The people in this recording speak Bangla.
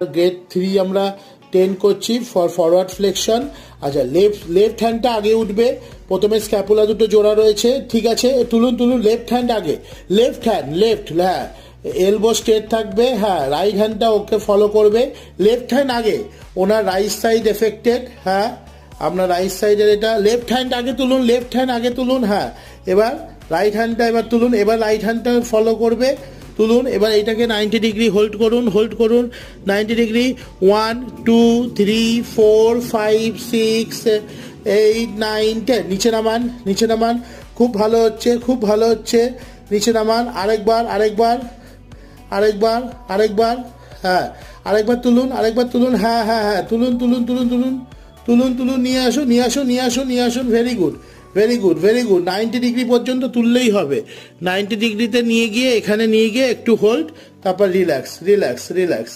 গ্রেড 3 আমরা 10 করছি ফর ফরওয়ার্ড ফ্লেকশন। আচ্ছা, লেফট হ্যান্ডটা আগে উঠবে, প্রথমে স্ক্যাপুলা দুটো জোড়া রয়েছে, ঠিক আছে, তুলুন তুলুন, লেফট হ্যান্ড আগে, লেফট হ্যান্ড, লেফট, হ্যাঁ, এলবো স্ট্রেট থাকবে, হ্যাঁ, রাইট হ্যান্ডটা ওকে ফলো করবে, লেফট হ্যান্ড আগে, ওনার রাইট সাইড এফেক্টেড, হ্যাঁ, আপনার রাইট সাইডের এটা, লেফট হ্যান্ড আগে তুলুন, লেফট হ্যান্ড আগে তুলুন, হ্যাঁ, এবার রাইট হ্যান্ডটা এবার তুলুন, এবার রাইট হ্যান্ডটা ফলো করবে, তুলুন, এবার এইটাকে 90 ডিগ্রি হোল্ড করুন, 90 ডিগ্রি, 1 2 3 4 5 6 8 9 10, নিচে নামান, খুব ভালো হচ্ছে, নিচে নামান, আরেকবার, হ্যাঁ, আরেকবার তুলুন, হ্যাঁ হ্যাঁ হ্যাঁ, তুলুন, নিয়ে আসুন, ভেরি গুড, 90 ডিগ্রি পর্যন্ত তুললেই হবে, 90 ডিগ্রিতে নিয়ে গিয়ে একটু হোল্ড, তারপর রিল্যাক্স।